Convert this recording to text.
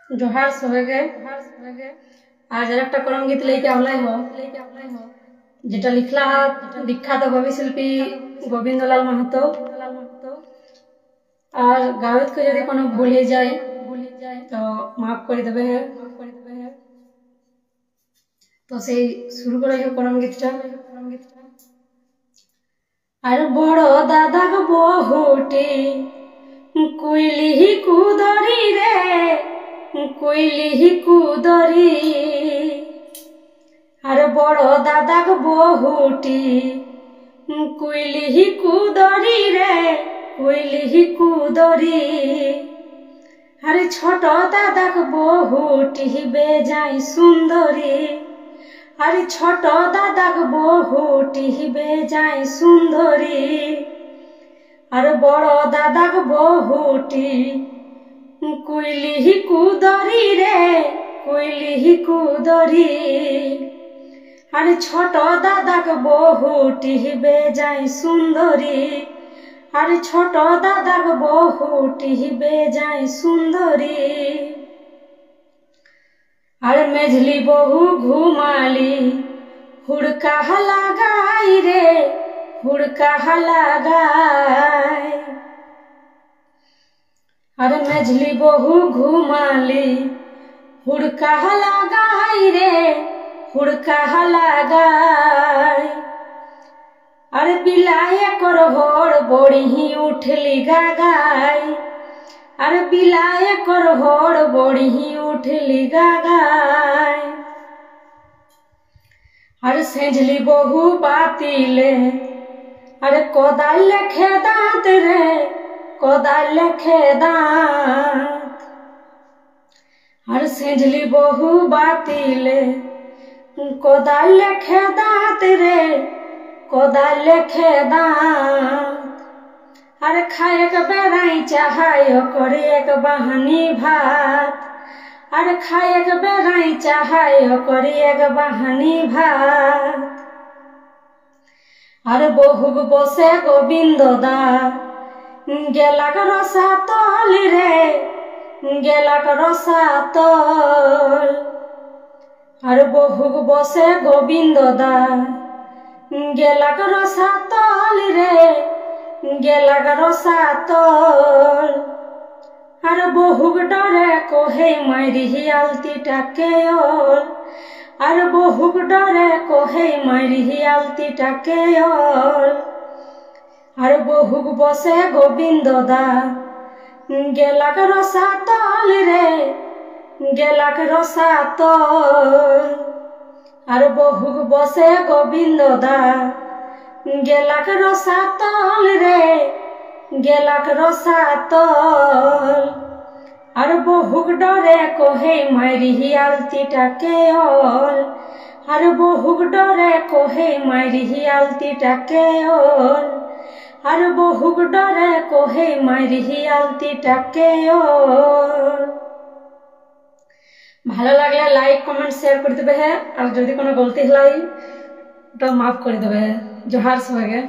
जोहार सबाइके आज एक करम गीत लेके आवलाई हो जेटा लिखला विख्यात कविशिल्पी गोविंदलाल महतो और गावित को यदि कोनो भूल जाए तो माफ कर देबे है। तो से शुरू करो ये करम गीतटा। और बड़ो दादा को बहुटी कोइली कुदरी रे कोइली कुदरी और बड़ो दादा को बहुटी कोइली कुदरी रे कोइली कुदरी अरे छोटो दादा को बहुटी बेजाई सुंदरी अरे छोटो दादा को बहुटी बेजाई सुंदरी और बड़ो दादा को बहुटी कोइली कुदरी रे कोइली कुदरी अरे छोटो दादा को बहुटी बेजाई सुंदरी अरे छोटो दादा को बहुटी बेजाई सुंदरी अरे मेझली बहु घुमाली हुड़का लगाई रे हुड़का लगाई अरे मेझली बहु घुमाली हुड़का लगाई रे हुड़का लगाई अरे बिलाए कर होड़ बड़ी ही उठली गागाई अरे बिलाए कर होड़ बड़ी ही उठली गागाई अरे सेंझली बहु बातिले अरे कोदाल खेदात रे कोदाल खेदात अरे सेंझली बहु बातिले कोदाल खेदात रे कोदाल खेदात अरे खाए के बेराई चाहायो करे एक बहानी भात अरे खाए के बेराई चाहायो करे एक बहानी भात अरे बहुग बसे गोविंद दा गेलाक रसा तल रे गेलाक रसा तल अरे बहुग बसे गोविंद दा गेलाक रसा तल रे गेलाक रसा तल अरे बहुग डरे कोहे मारी आलती टाकेल अरे बहुग डरे कोहे मारी आलती टाकेल अरे बहुग बसे गोविंद दा गेलाक रसा तल रे गेलाक रसा तल अरे बहुग बसे गोविंद दा गेलाक रसा तल रे गेलाक रसा तल अरे बहुग डरे कोहे मारी आलती टाकेल अरे बहुग डरे कोहे मारी आलती टाकेल अरे बहुग डरे कोहे मारी आलती टाकेल। ভালো লাগলে লাইক কমেন্ট শেয়ার করে দেবে আর যদি কোনো গলতি হয় তো মাফ করে দেবে। জোহার সবাইকে।